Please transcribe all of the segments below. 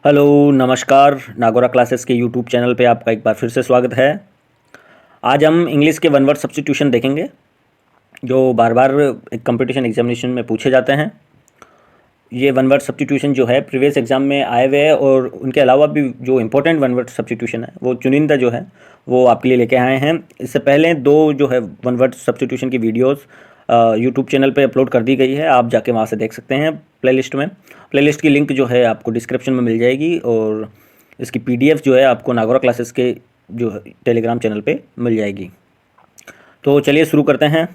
Hello नमस्कार। Nagora classes के YouTube channel पे आपका एक बार फिर से स्वागत है। आज हम इंग्लिश के वन वर्ड सब्स्टिट्यूशन देखेंगे जो बार बार एक कंपटीशन एग्जामिनेशन में पूछे जाते हैं। ये वन वर्ड सब्स्टिट्यूशन जो है प्रीवियस एग्जाम में आए हुए हैं और उनके अलावा भी जो इंपॉर्टेंट वन वर्ड सब्स्टिट्यूशन है वो चुनिंदा जो है वो आपके लिए लेके आए हैं। इससे पहले दो जो है वन वर्ड सब्स्टिट्यूशन की वीडियोस यूट्यूब चैनल पे अपलोड कर दी गई है, आप जाके वहाँ से देख सकते हैं प्लेलिस्ट में। प्लेलिस्ट की लिंक जो है आपको डिस्क्रिप्शन में मिल जाएगी और इसकी पीडीएफ जो है आपको नागौरा क्लासेस के जो टेलीग्राम चैनल पे मिल जाएगी। तो चलिए शुरू करते हैं।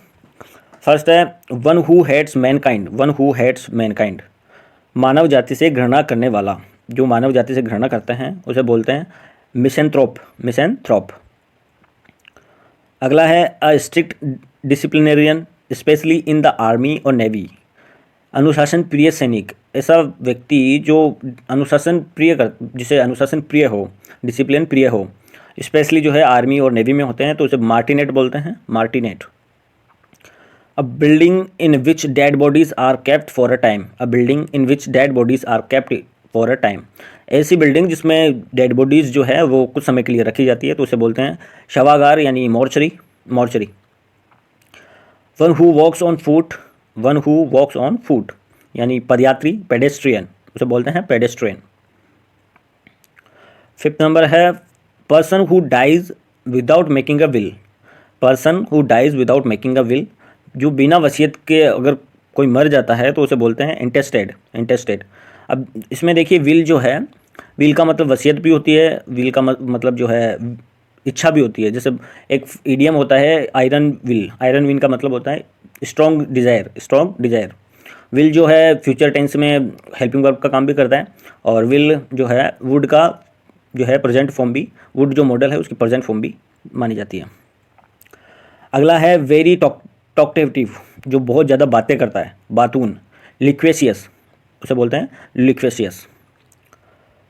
फर्स्ट है one who hates mankind. One who hates mankind, मानव जाति से घृणा करने वाला। जो मानव जाति से घृणा करते हैं उसे बोलते हैं मिसेंथ्रोप। मिसेंथ्रोप। अगला है a strict disciplinarian specially in the army और नेवी। अनुशासन प्रिय सैनिक, ऐसा व्यक्ति जो अनुशासन प्रिय कर, जिसे अनुशासन प्रिय हो, डिसिप्लिन प्रिय हो, स्पेशली जो है आर्मी और नेवी में होते हैं तो उसे मार्टिनेट बोलते हैं। Martinet. A building in which dead bodies are kept for a time. A building in which dead bodies are kept for a time, ऐसी बिल्डिंग जिसमें डेड बॉडीज जो है वो कुछ समय के लिए रखी जाती है तो उसे बोलते हैं शवागार यानी mortuary. Mortuary. One who walks on foot. One who walks on foot यानी पदयात्री, पेडेस्ट्रियन, उसे बोलते हैं पेडेस्ट्रियन। फिफ्थ नंबर है person who dies without making a will. Person who dies without making a will, जो बिना वसीयत के अगर कोई मर जाता है तो उसे बोलते हैं इंटेस्टेड। इंटेस्टेड। अब इसमें देखिए विल जो है, विल का मतलब वसीयत भी होती है, विल का मतलब जो है इच्छा भी होती है। जैसे एक इडियम होता है आयरन विल। आयरन विल का मतलब होता है strong desire. Strong desire. Will जो है फ्यूचर टेंस में हेल्पिंग वर्ब का काम भी करता है और विल जो है वुड का जो है प्रेजेंट फॉर्म भी, वुड जो मॉडल है उसकी प्रेजेंट फॉर्म भी मानी जाती है। अगला है वेरी टॉकटेटिव, जो बहुत ज़्यादा बातें करता है, बातून। लिक्वेशियस, उसे बोलते हैं लिक्वेशियस।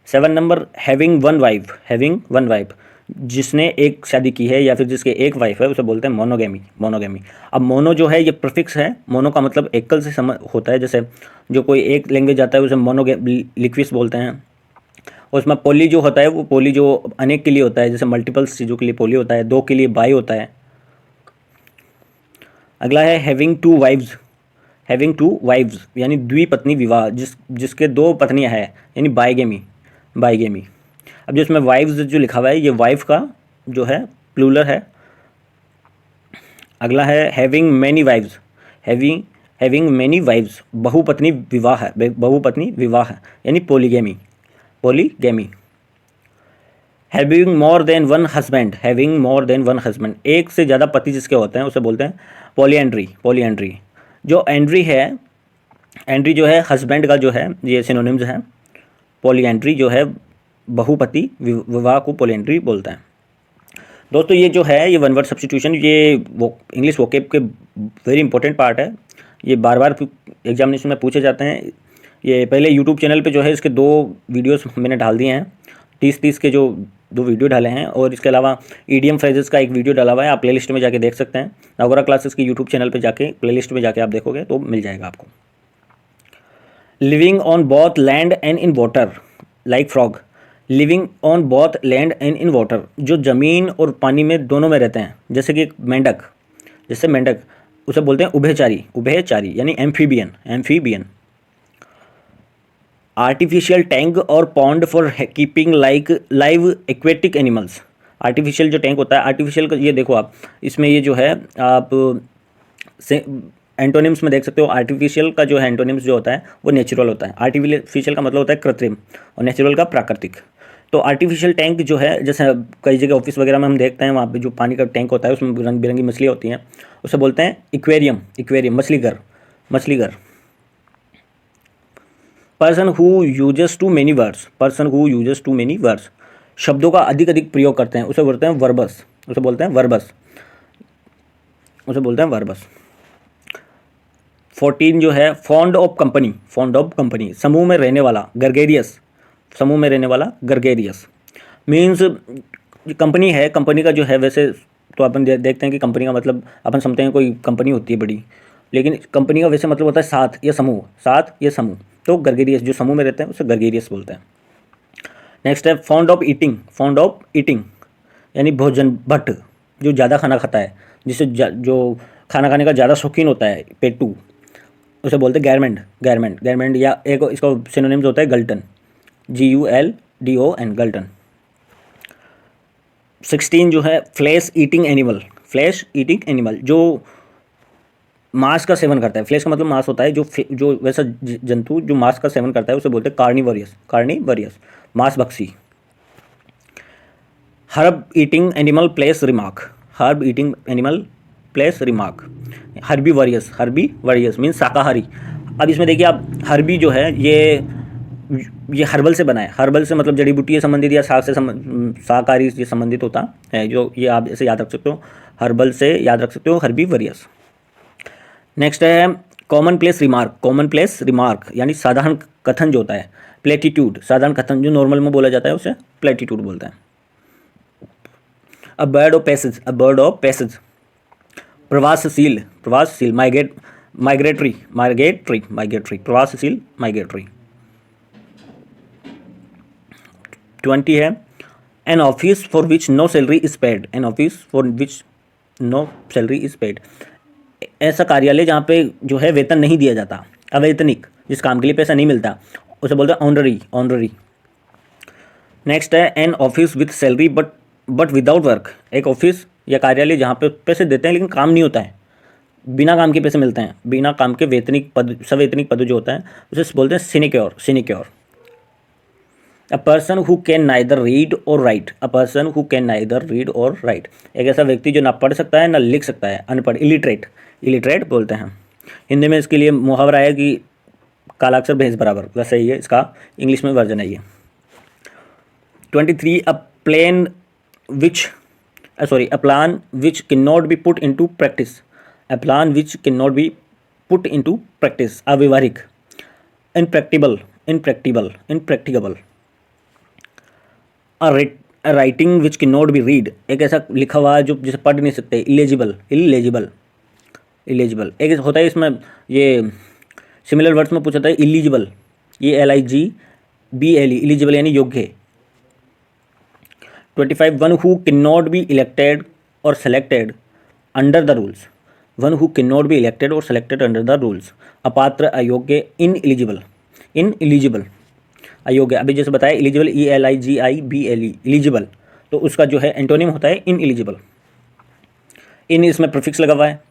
7 number having one wife. Having one wife, जिसने एक शादी की है या फिर जिसके एक वाइफ है उसे बोलते हैं मोनोगेमी। मोनोगेमी। अब मोनो जो है ये प्रीफिक्स है। मोनो का मतलब एकल से होता है। जैसे जो कोई एक लैंग्वेज आता है उसे लिक्विस बोलते हैं। और उसमें पोली जो होता है वो पोली जो अनेक के लिए होता है, जैसे मल्टीपल्स चीज़ों के लिए पोली होता है, दो के लिए बाई होता है। अगला है having two wives. Having two wives यानी द्विपत्नी विवाह, जिसके दो पत्नियां हैं, यानी बाइगेमी। बाइगेमी। अब जो इसमें वाइव्स जो लिखा हुआ है ये वाइफ का जो है प्लूरल है। अगला है having many wives. Having having many wives, बहुपत्नी विवाह है। बहुपत्नी विवाह है यानी polygamy. Polygamy. Having more than one husband. Having more than one husband, एक से ज़्यादा पति जिसके होते हैं उसे बोलते हैं पॉलीएंड्री। पॉलीएंड्री। जो एंड्री है, एंड्री जो है हस्बैंड का जो है, ये सिनोनिम्स हैं। पॉलीएंड्री जो है बहुपति विवाह को पॉलीएंड्री बोलते हैं। दोस्तों ये जो है ये वन वर्ड सब्स्टिट्यूशन, ये वो इंग्लिश वोकेब के वेरी इंपॉर्टेंट पार्ट है। ये बार बार एग्जामिनेशन में पूछे जाते हैं। ये पहले यूट्यूब चैनल पे जो है इसके 2 वीडियोस मैंने डाल दिए हैं। 30 के जो 2 वीडियो डाले हैं और इसके अलावा ईडीएम फ्रेजेस का एक वीडियो डाला हुआ है, आप प्लेलिस्ट में जाके देख सकते हैं। नागौरा क्लासेस के यूट्यूब चैनल पे जाके प्लेलिस्ट में जाके आप देखोगे तो मिल जाएगा आपको। Living on both land and in water like frog. Living on both land and in water, जो ज़मीन और पानी में दोनों में रहते हैं, जैसे कि मेंढक। जैसे मेंढक, उसे बोलते हैं उभयचारी। उभयचारी यानी एम्फीबियन। एम्फीबियन। आर्टिफिशियल टैंक और pond for keeping live aquatic animals. Artificial जो टैंक होता है, आर्टिफिशियल का ये देखो आप, इसमें ये जो है आप से एंटोनिम्स में देख सकते हो। आर्टिफिशियल का जो है एंटोनिम्स जो होता है वो नेचुरल होता है। आर्टिफिशियल का मतलब होता है कृत्रिम और नेचुरल का प्राकृतिक। तो आर्टिफिशियल टैंक जो है, जैसे कई जगह ऑफिस वगैरह में हम देखते हैं वहाँ पे जो पानी का टैंक होता है उसमें रंग बिरंगी मछलियाँ होती हैं, उसे बोलते हैं इक्वेरियम। इक्वेरियम, मछली घर। मछली घर। Person who uses too many words. Person who uses too many words, शब्दों का अधिक प्रयोग करते हैं उसे बोलते हैं वर्बस। उसे बोलते हैं वर्बस। उसे बोलते हैं वर्बस। 14 जो है fond of company. Fond of company, समूह में रहने वाला, गरगेरियस। समूह में रहने वाला, गरगेरियस। मीन्स कंपनी है, कंपनी का जो है वैसे तो अपन देखते हैं कि कंपनी का मतलब अपन समझते हैं कोई कंपनी होती है बड़ी, लेकिन कंपनी का वैसे मतलब होता है साथ या समूह। साथ या समूह, तो गरगेरियस जो समूह में रहते हैं उसे गरगेरियस बोलते हैं। नेक्स्ट है फॉन्ड ऑफ ईटिंग यानी भोजन भट्ट, जो ज़्यादा खाना खाता है, जिसे जो खाना खाने का ज़्यादा शौकीन होता है, पेटू, उसे बोलते हैं गैरमेंट, या एक इसका सिनोनिम्स होता है गल्टन, GULDON, गल्टन। 16 जो है फ्लैश ईटिंग एनिमल, जो मांस का सेवन करता है। फ्लैश का मतलब मांस होता है, जो वैसा जंतु जो मांस का सेवन करता है उसे बोलते हैं कार्निवोरस, मांस भक्षी। Herb eating animal place remark, herbivorous means शाकाहारी। अब इसमें देखिए आप, हर्बी जो है ये हर्बल से बना है। हर्बल से मतलब जड़ी बूटी से संबंधित या शाकाहारी से संबंधित होता है, जो ये आप ऐसे याद रख सकते हो, हर्बल से याद रख सकते हो, हर्बीवरियस। नेक्स्ट है कॉमन प्लेस रिमार्क यानी साधारण कथन जो होता है। प्लेटिट्यूड, साधारण कथन जो नॉर्मल में बोला जाता है उसे प्लेटिट्यूड बोलते हैं। अ बर्ड ऑफ पैसेज, प्रवासशील, माइग्रेटरी, प्रवासशील, माइग्रेटरी। 20 है an office for which no salary is paid, ऐसा कार्यालय जहाँ पे जो है वेतन नहीं दिया जाता, अवैतनिक, जिस काम के लिए पैसा नहीं मिलता, उसे बोलते हैं ऑनररी। नेक्स्ट है an office with salary but without work, एक ऑफिस या कार्यालय जहाँ पे पैसे देते हैं लेकिन काम नहीं होता है, बिना काम के पैसे मिलते हैं, बिना काम के सवैतनिक पद जो होता है उसे बोलते हैं sinecure. A person who can neither read और राइट, एक ऐसा व्यक्ति जो ना पढ़ सकता है ना लिख सकता है, अनपढ़, इलिटरेट बोलते हैं। हिंदी में इसके लिए मुहावरा है कि काला अक्षर भैंस बराबर, वैसे ही है, इसका इंग्लिश में वर्जन है ये। 23 a plan which can not be put into practice, अव्यवहारिक, impracticable. Writing which can not be read, एक ऐसा लिखा हुआ जो जिसे पढ़ नहीं सकते, इलेजिबल। एक होता है इसमें, ये सिमिलर वर्ड्स में पूछा था, इलिजिबल, ELIGBLE, इलिजिबल यानी योग्य। 25 one who can not be elected और सेलेक्टेड अंडर द रूल्स, अपात्र, अयोग्य, इनएलिजिबल, अयोग्य। अभी जैसे बताया एलिजिबल, ELIGIBLE, एलिजिबल, तो उसका जो है एंटोनिम होता है इनएलिजिबल। इन इसमें प्रीफिक्स लगा हुआ है,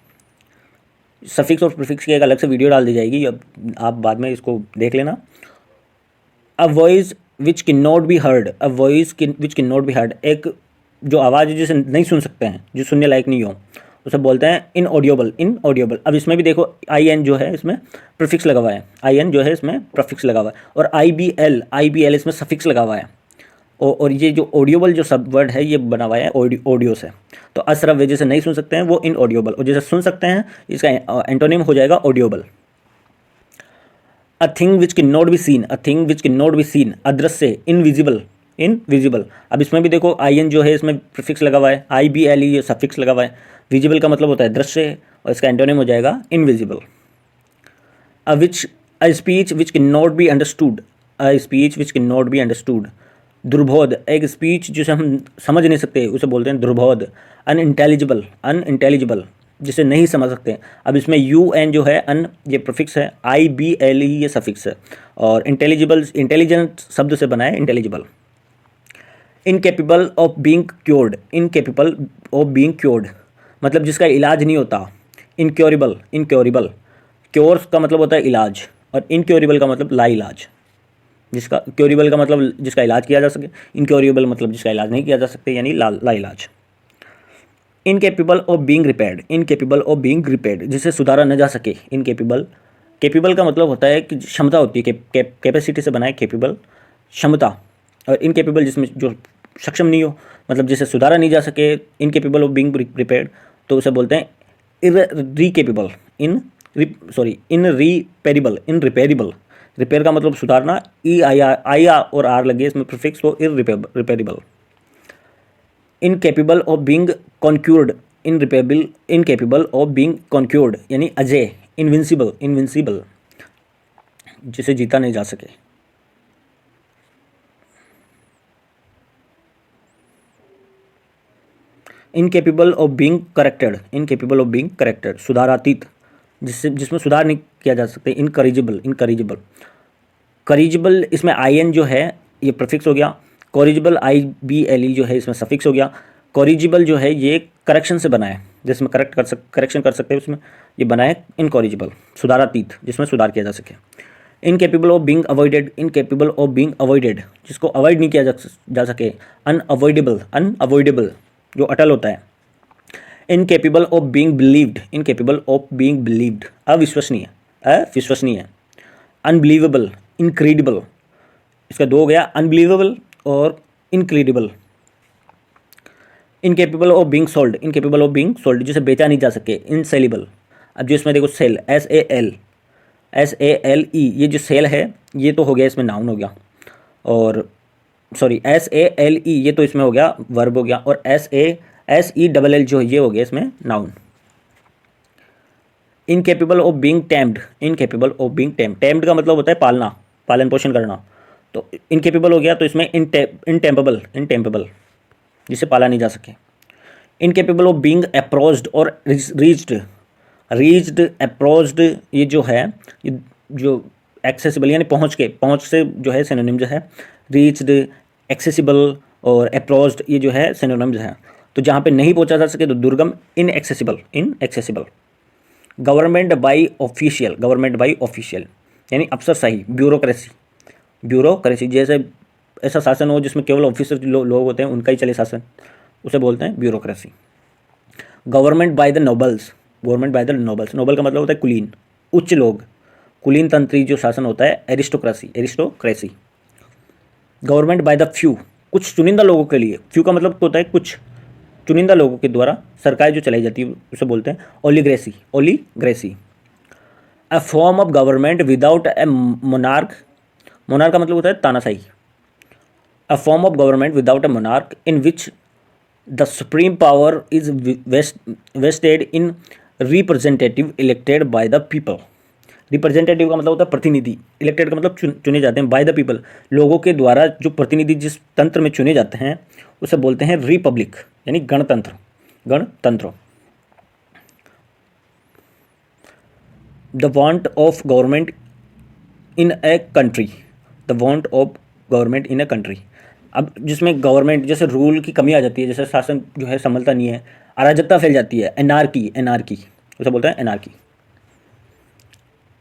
सफिक्स और प्रीफिक्स की एक अलग से वीडियो डाल दी जाएगी, अब आप बाद में इसको देख लेना। A voice which can not be heard, एक जो आवाज़ है जिसे नहीं सुन सकते हैं, जो सुनने लायक नहीं हो, उसे बोलते हैं इनऑडिबल। अब इसमें भी देखो IN जो है इसमें प्रीफिक्स लगा हुआ है, और IBL इसमें सफिक्स लगा हुआ है। और ये जो ऑडियोबल जो सब वर्ड है ये बना हुआ है ऑडियो से, तो असरफ वजह से नहीं सुन सकते हैं वो इनऑडियोबल, और जैसे सुन सकते हैं इसका एंटोनिम हो जाएगा audible. A thing which can not be seen, अदृश्य, इनविजिबल। अब इसमें भी देखो IN जो है इसमें प्रीफिक्स लगा हुआ है, IBL ये सफिक्स लगा हुआ है। विजिबल का मतलब होता है दृश्य, और इसका एंटोनिम हो जाएगा invisible. A speech which can not be understood, दुर्बोध, एक स्पीच जिसे हम समझ नहीं सकते उसे बोलते हैं दुर्बोध। अनइंटेलिजिबल, जिसे नहीं समझ सकते। अब इसमें UN जो है ये प्रीफिक्स है, IBLE ये सफिक्स है, और इंटेलिजेंट शब्द से बना है intelligible. Incapable of being cured, मतलब जिसका इलाज नहीं होता। इनक्योरेबल, क्योर्स का मतलब होता है इलाज, और इनक्योरेबल का मतलब लाइलाज। जिसका क्योरेबल का मतलब जिसका इलाज किया जा सके, इनक्योरेबल मतलब जिसका इलाज नहीं किया जा सकते, यानी लाइलाज। इनकेपेबल ऑफ बीइंग रिपेयर्ड, जिसे सुधारा न जा सके। केपेबल का मतलब होता है कि क्षमता होती है, कैपेसिटी से बना है केपेबल, क्षमता। और इनकेपेबल जिसमें जो सक्षम नहीं हो, मतलब जिसे सुधारा नहीं जा सके, इनकेपेबल ऑफ बीइंग रिपेयर्ड, तो उसे बोलते हैं इनरिपेरेबल। रिपेयर का मतलब सुधारना, I और R लगे इसमें प्रीफिक्स, तो irreparable. Incapable of being conquered, यानी अजय, इनविंसिबल, जिसे जीता नहीं जा सके। Incapable of being corrected, incapable of being corrected, सुधारातीत, जिसमें सुधार नहीं किया जा सकता, इनकरेजिबल, इनकरेजिबल। करेजिबल, इसमें आई एन जो है ये प्रीफिक्स हो गया। कॉरिजिबल IBLE जो है इसमें सफिक्स हो गया। कॉरिजिबल जो है ये करेक्शन से बना है, जिसमें करेक्शन कर सकते हैं, उसमें ये बना है इनकॉरिजिबल, सुधारातीत, जिसमें सुधार किया जा सके। Incapable of being avoided, incapable of being avoided, जिसको अवॉइड नहीं किया जा सके। अनअवॉइडेबल, अनअवॉइडेबल जो अटल होता है। Incapable of being believed, incapable of being believed, अविश्वसनीय, अविश्वसनीय। अनबिलीवेबल, इनक्रेडिबल, इसका दो हो गया, अनबिलीवेबल और incredible. Incapable of being sold, incapable of being sold, जिसे बेचा नहीं जा सके। इनसेलेबल, अब जो इसमें देखो सेल, SALE, ये जो सेल है ये तो हो गया, इसमें नाउन हो गया। और सॉरी SALE ये तो इसमें हो गया वर्ब हो गया, और SELL जो ये हो गया इसमें noun. Incapable of being tamed, incapable of being tamed, tamed का मतलब होता है पालना, पालन पोषण करना। तो इनकेपेबल हो गया, तो इसमें इनटेम्पेबल, इनटेम्पेबल, जिसे पाला नहीं जा सके। इनकेपेबल ऑफ बीइंग अप्रोच्ड और रीच्ड, रीच्ड, अप्रोच्ड, ये जो है ये जो एक्सेसिबल यानी पहुँच से जो है सिनोनिम जो है। रीच्ड, एक्सेसिबल और अप्रोच्ड ये जो है सिनोनिम्स हैं। तो जहाँ पे नहीं पहुँचा जा सके तो दुर्गम, inaccessible, inaccessible. Government by official, government by official यानी अफसरशाही, ब्यूरोक्रेसी, ब्यूरोक्रेसी, जैसे ऐसा शासन हो जिसमें केवल ऑफिसर लोग होते हैं, उनका ही चले शासन, उसे बोलते हैं bureaucracy. Government by the nobles, government by the nobles, noble का मतलब होता है कुलीन, उच्च लोग, कुलीन तंत्री जो शासन होता है, aristocracy, aristocracy. Government by the few, कुछ चुनिंदा लोगों के लिए, फ्यू का मतलब होता है कुछ चुनिंदा लोगों के द्वारा सरकार जो चलाई जाती है उसे बोलते हैं oligarchy, oligarchy. A form of government without a monarch, monarch का मतलब होता है तानाशाही। A form of government without a monarch in which the supreme power is vested in representative elected by the people. Representative का मतलब होता है प्रतिनिधि, इलेक्टेड का मतलब चुने जाते हैं, बाय द पीपल, लोगों के द्वारा जो प्रतिनिधि जिस तंत्र में चुने जाते हैं उसे बोलते हैं रिपब्लिक यानी गणतंत्र, गणतंत्र। The want of government in a country, the want of government in a country, अब जिसमें गवर्नमेंट जैसे रूल की कमी आ जाती है, जैसे शासन जो है संभलता नहीं है, अराजकता फैल जाती है, एनार्की, एनार्की उसे बोलते हैं anarchy.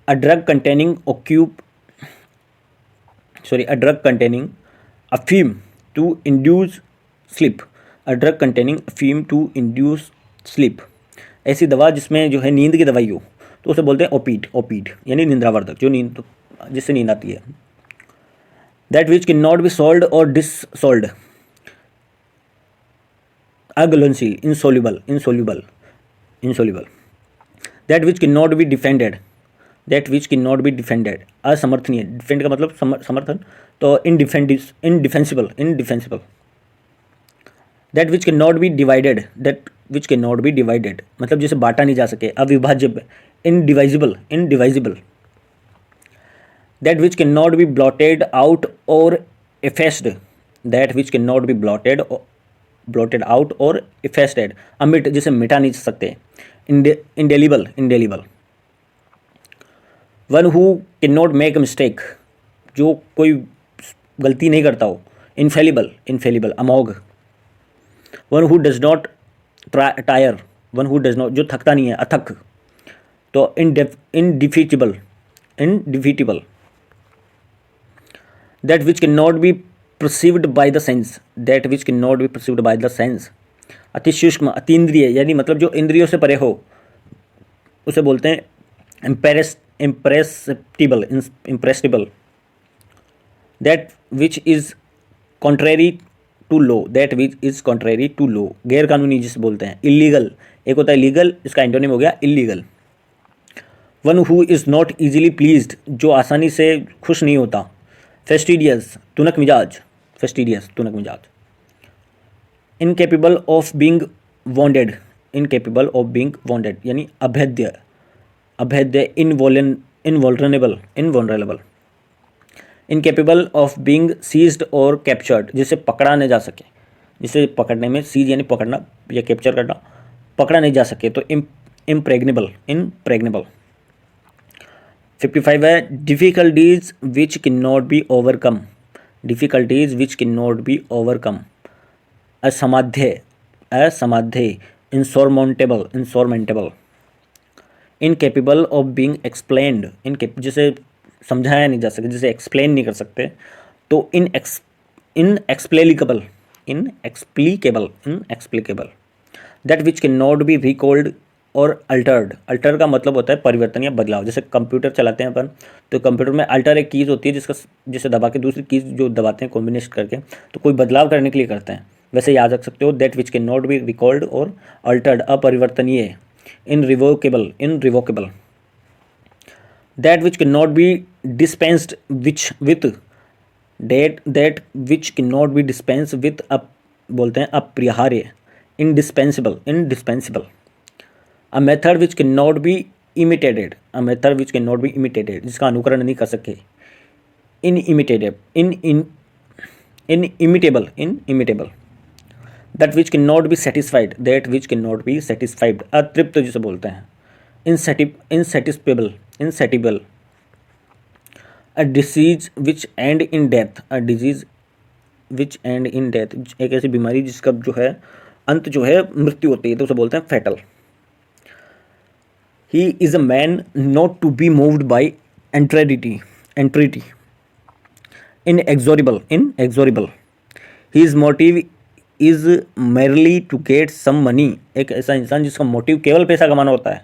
A drug containing a drug containing अफीम to induce sleep, a drug containing अफीम टू इंड्यूस स्लीप, ऐसी दवा जिसमें जो है नींद की दवाई हो तो उसे बोलते हैं ओपीड, ओपीड यानी निंद्रावर्धक, जो नींद जिससे नींद आती है। That which can not be solved और डिससोल्ड, अघुलनशील, insoluble, insoluble, insoluble. That which can not be defended, that which can not be defended, असमर्थनीय, डिफेंड का मतलब समर्थन, तो indefensible, indefensible. That which can not be divided, that which can not be divided मतलब जिसे बांटा नहीं जा सके, अविभाज्य, indivisible, indivisible. That which can not be blotted out और effaced, that which can not be blotted out और effaced, अमिट जिसे मिटा नहीं सकते, indelible, indelible. One who can not make a mistake, जो कोई गलती नहीं करता हो, इनफेलिबल, इनफेलिबल, अमोघ। One who does not tire, one who does not जो थकता नहीं है, अथक, तो indefatigable, indefatigable. That which can not be perceived by the sense, that which can not be perceived by the sense. अति सूक्ष्म, अतीन्द्रिय यानी मतलब जो इंद्रियों से परे हो उसे बोलते हैं impressible, impressible। That which is contrary to law, that which is contrary to law, गैर कानूनी जिसे बोलते हैं, illegal, एक होता है लीगल, इसका एंटोनिम हो गया illegal। One who is not easily pleased, जो आसानी से खुश नहीं होता, fastidious, तुनक मिजाज, fastidious, तुनक मिजाज। Incapable of being wounded, incapable of being wounded यानी अभेद्य, अभेद्य, इनवॉल्नरेबल, इनवॉल्नरेबल। इनकेपेबल ऑफ बीइंग सीज्ड और कैप्चर्ड, जिसे पकड़ा न जा सके, जिसे पकड़ने में, सीज यानी पकड़ना या कैप्चर करना, पकड़ा नहीं जा सके तो इम्प्रेग्नेबल, इम्प्रेग्नेबल। 55 है difficulties which can not be overcome, difficulties which can not be overcome, असाध्य, असाध्य, इंसॉर्माउंटेबल, इंसॉर्मेंटेबल, इनकेपेबल ऑफ बीइंग एक्सप्लेन्ड, जिसे समझाया नहीं जा सकता, जिसे एक्सप्लेन नहीं कर सकते, तो inexplicable, inexplicable, inexplicable. That which can not be recalled और अल्टर्ड, अल्टर का मतलब होता है परिवर्तन या बदलाव। जैसे कंप्यूटर चलाते हैं अपन, तो कंप्यूटर में अल्टर एक कीज़ होती है जिसे दबा के दूसरी कीज़ जो दबाते हैं कॉम्बिनेशन करके, तो कोई बदलाव करने के लिए करते हैं। वैसे याद रख सकते हो, that which can not be recalled और अल्टर्ड, अपरिवर्तनीय, irrevocable, irrevocable. That which can not be dispensed which with, that which can not be dispense with, बोलते हैं अपरिहार्य, indispensable, indispensable. A method which can not be imitated, a method which can not be imitated, जिसका अनुकरण नहीं कर सके, inimitative, inimitable, inimitable. That which can not be satisfied, that which can not be satisfied, अतृप्त जिसे बोलते हैं, insatisfiable, insatiable. A disease which end in death, a disease which end in death, एक ऐसी बीमारी जिसका जो है अंत जो है मृत्यु होती है, तो उसे बोलते हैं fatal. He is a man not to be moved by entreaty, entreaty, inexorable, inexorable. His motive is merely to get some money, एक ऐसा इंसान जिसका मोटिव केवल पैसा कमाना होता है,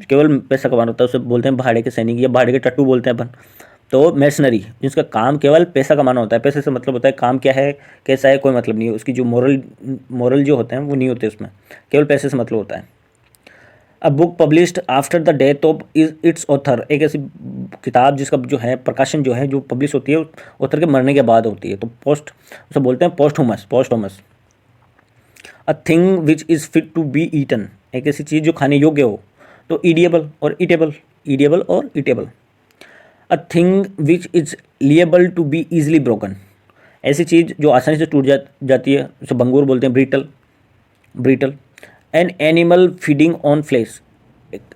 केवल पैसा कमाना होता है, उसे बोलते हैं भाड़े के सैनिक या भाड़े के टट्टू बोलते हैं अपन। तो मैशनरी, जिसका काम केवल पैसा कमाना होता है, पैसे से मतलब होता है काम क्या है, कैसा है, कोई मतलब नहीं है, उसकी जो मोरल जो होते हैं वो नहीं होते उसमें, केवल पैसे से मतलब होता है। A book published after the death of its author, एक ऐसी किताब जिसका जो है प्रकाशन जो है जो पब्लिश होती है ऑथर के मरने के बाद होती है, तो उसे बोलते हैं posthumous, posthumous. A thing which is fit to be eaten, एक ऐसी चीज़ जो खाने योग्य हो, तो ईडिएबल और ईटेबल, ईडिएबल और eatable. A thing which is liable to be easily broken, ऐसी चीज़ जो आसानी से टूट जाती है, उसे बंगूर बोलते हैं, brittle, brittle. An animal feeding on flesh,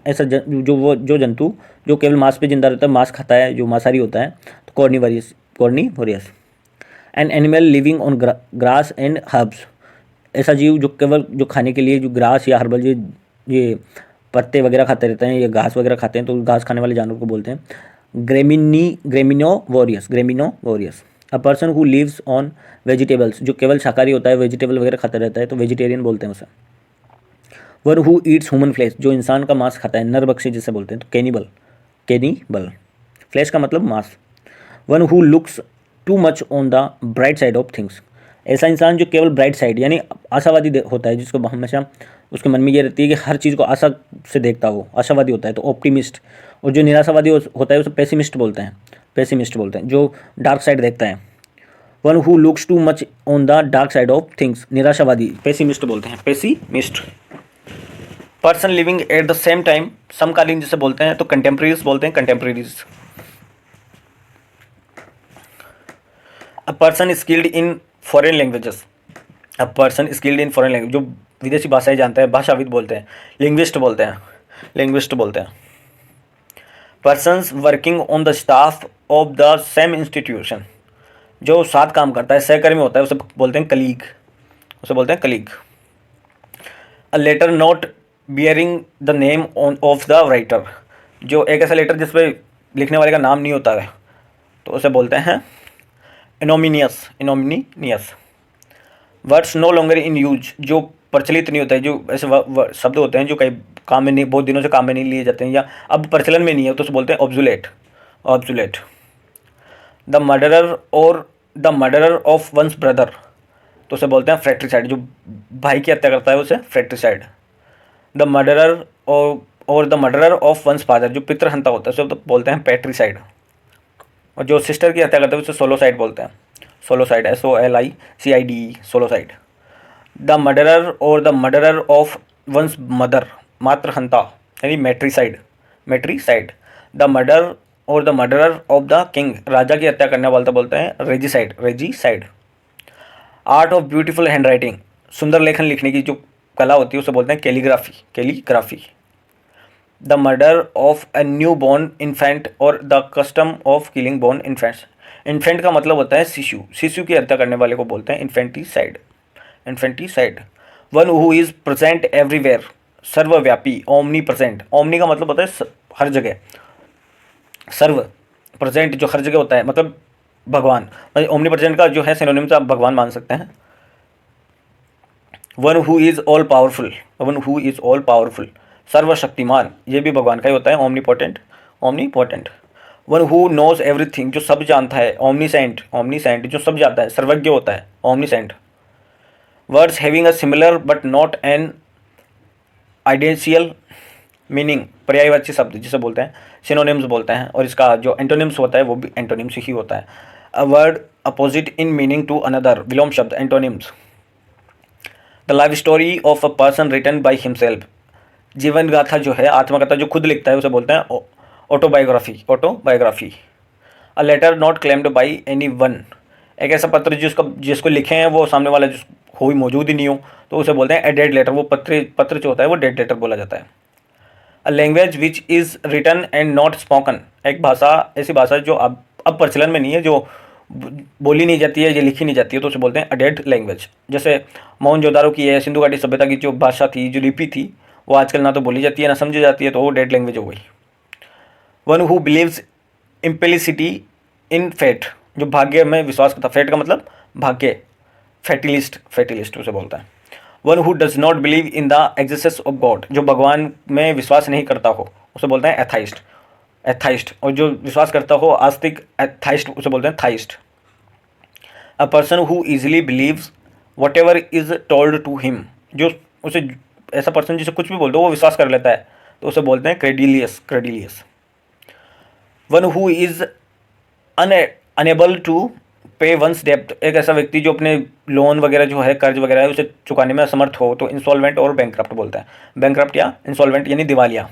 ऐसा जो जंतु जो केवल मांस पे जिंदा रहता है, मांस खाता है, जो मांसाहारी होता है, तो carnivorous, carnivorous. An animal living on grass and herbs, ऐसा जीव जो केवल जो खाने के लिए जो ग्रास या हर्बल ये पत्ते वगैरह खाते रहते हैं या घास वगैरह खाते हैं, तो घास खाने वाले जानवर को बोलते हैं graminivorous, graminivorous. A person who lives on vegetables, जो केवल शाकाहारी होता है, वेजिटेबल वगैरह खाता रहता है, तो वेजिटेरियन बोलते हैं उसे। One who eats human flesh, जो इंसान का मांस खाता है, नरभक्षी जिसे बोलते हैं, तो कैनिबल, कैनिबल। फ्लेश का मतलब मांस। One who looks too much on the bright side of things, ऐसा इंसान जो केवल ब्राइट साइड यानी आशावादी होता है, जिसको हमेशा उसके मन में ये रहती है कि हर चीज़ को आशा से देखता हो, आशावादी होता है, तो ऑप्टिमिस्ट। और जो निराशावादी होता है उसे पेसिमिस्ट बोलते हैं, पेसिमिस्ट बोलते हैं, जो डार्क साइड देखता है। One who looks too much on the dark side of things, निराशावादी, पेसिमिस्ट बोलते हैं, pessimist. Person living at the same time, समकालीन जिसे बोलते हैं, तो कंटेम्प्रेरीज बोलते हैं, contemporaries. A person skilled in foreign languages, a person skilled in foreign language, जो विदेशी भाषाएं जानते हैं, भाषाविद बोलते हैं, लिंग्विस्ट बोलते हैं, लिंग्विस्ट बोलते हैं। Persons working on the staff of the same institution, जो साथ काम करता है, सहकर्मी होता है, उसे बोलते हैं कलीग, उसे बोलते हैं colleague. A letter not bearing the name of the writer, जो एक ऐसा लेटर जिस पर लिखने वाले का नाम नहीं होता है, तो उसे बोलते हैं ignominious, ignominious. Words no longer in use, जो प्रचलित नहीं होता है, जो ऐसे शब्द होते हैं जो कई काम में नहीं, बहुत दिनों से काम में नहीं लिए जाते हैं या अब प्रचलन में नहीं है, तो उसे बोलते हैं obsolete, obsolete. The murderer of one's brother, तो उसे बोलते हैं फ्रैक्ट्रिसाइड, जो भाई की हत्या करता है उसे फ्रैक्ट्रिसाइड। द मर्डरर और the murderer of once father, जो पितृहंता होता है उसे तो बोलते हैं पैट्रिसाइड। और जो सिस्टर की हत्या करता है उसे सोलोसाइड बोलते हैं, solicide, SOLICIDE, solicide. The murderer और the murderer of one's mother, मातृहंता यानी मैट्रिसाइड, मैट्रिसाइड। द मर्डर और the murderer of the king, राजा की हत्या करने वाला बोलते हैं regicide, regicide. Art of beautiful hand writing, सुंदर लेखन लिखने की जो कला होती है उसे बोलते हैं calligraphy, calligraphy. The murder of a new born infant और the custom of killing born infants. Infant का मतलब होता है शिशु, शिशु की हत्या करने वाले को बोलते हैं infanticide, infanticide. One who is present everywhere, सर्वव्यापी, ओमनी प्रेजेंट, ओमनी का मतलब होता है हर जगह, सर्व, प्रेजेंट जो हर जगह होता है मतलब भगवान, ओमनी प्रेजेंट का जो है सिनोनिम से आप भगवान मान सकते हैं। One who is all powerful, one who is all powerful, सर्वशक्तिमान, ये भी भगवान का ही होता है, omnipotent, omnipotent. One who knows everything, जो सब जानता है, ओमनीसेंट, ओमनीसेंट जो सब जानता है, सर्वज्ञ होता है, omniscient. Words having a similar but not an identical meaning, पर्यायवाची शब्द जिसे बोलते हैं सिनोनिम्स बोलते हैं, और इसका जो एंटोनिम्स होता है वो भी एंटोनिम्स ही होता है। A word opposite in meaning to another, विलोम शब्द, antonyms. The life story of a person written by himself, जीवन गाथा जो है, आत्मकथा जो खुद लिखता है उसे बोलते हैं autobiography, autobiography. A letter not claimed by any one, एक ऐसा पत्र जिसको लिखे हैं वो सामने वाला जिस कोई मौजूद ही नहीं हो तो उसे बोलते हैं ए डेड लेटर, वो पत्र जो होता है वो डेड लेटर बोला जाता है। A language which is written and not spoken, एक भाषा, ऐसी भाषा जो अब प्रचलन में नहीं है, जो बोली नहीं जाती है, ये लिखी नहीं जाती है, तो उसे बोलते हैं अ डेड लैंग्वेज। जैसे मोहनजोदारो की है, सिंधु घाटी सभ्यता की जो भाषा थी, जो लिपि थी, वो आजकल ना तो बोली जाती है ना समझी जाती है, तो वो डेड लैंग्वेज हो गई। One who believes implicitly in fate, जो भाग्य में विश्वास करता, फेट का मतलब भाग्य, फैटिलिस्ट, फैटिलिस्ट उसे बोलता है। One who does not believe in the existence of God, जो भगवान में विश्वास नहीं करता हो उसे बोलते हैं एथाइस्ट, एथाइस्ट। और जो विश्वास करता हो आस्तिक, एथाइस्ट उसे बोलते हैं theist. A person who easily believes whatever is told to him, जो उसे, ऐसा पर्सन जिसे कुछ भी बोल दो वो विश्वास कर लेता है तो उसे बोलते हैं credulous, credulous. One who is unable to pay one's डेप्ट, एक ऐसा व्यक्ति जो अपने लोन वगैरह जो है, कर्ज वगैरह है, उसे चुकाने में असमर्थ हो तो इंसॉल्वेंट और बैंकक्रप्ट बोलता है, बैंकक्रप्ट या इंसॉल्वेंट यानी दिवालिया।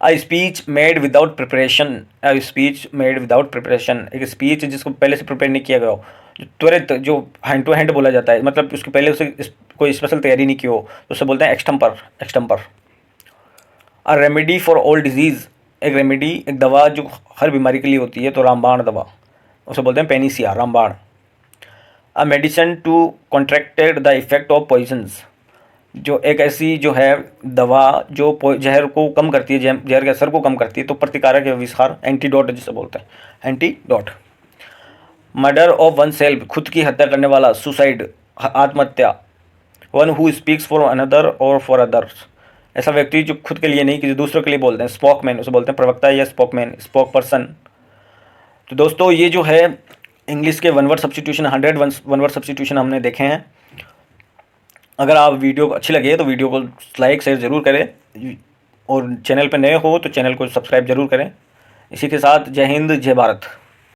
A speech made without preparation, a speech made without preparation, एक स्पीच जिसको पहले से प्रिपेयर नहीं किया गया हो, जो त्वरित, जो हैंड टू हैंड बोला जाता है, मतलब उसके पहले उसे कोई स्पेशल तैयारी नहीं की हो तो उसे बोलते हैं extempore, extempore. A remedy for all diseases, एक रेमेडी, एक दवा जो हर बीमारी के लिए होती है, तो रामबाण दवा उसे बोलते हैं पेनिसिया, रामबाण। A medicine to contracted the effect of poisons, जो एक ऐसी जो है दवा जो जहर को कम करती है, जहर के असर को कम करती है, तो प्रतिकारक या विषार, एंटीडोट जिसे बोलते हैं, antidote. Murder of one self, खुद की हत्या करने वाला, सुसाइड, आत्महत्या। One who speaks for another और फॉर अदर्स, ऐसा व्यक्ति जो खुद के लिए नहीं किसी दूसरों के लिए बोलते हैं, स्पोकमैन उसे बोलते हैं, प्रवक्ता या स्पोकमैन, स्पोक पर्सन। तो दोस्तों ये जो है इंग्लिश के one word substitution, 100 one word substitution हमने देखे हैं। अगर आप वीडियो अच्छी लगे तो वीडियो को लाइक शेयर ज़रूर करें, और चैनल पर नए हो तो चैनल को सब्सक्राइब जरूर करें। इसी के साथ जय हिंद, जय भारत।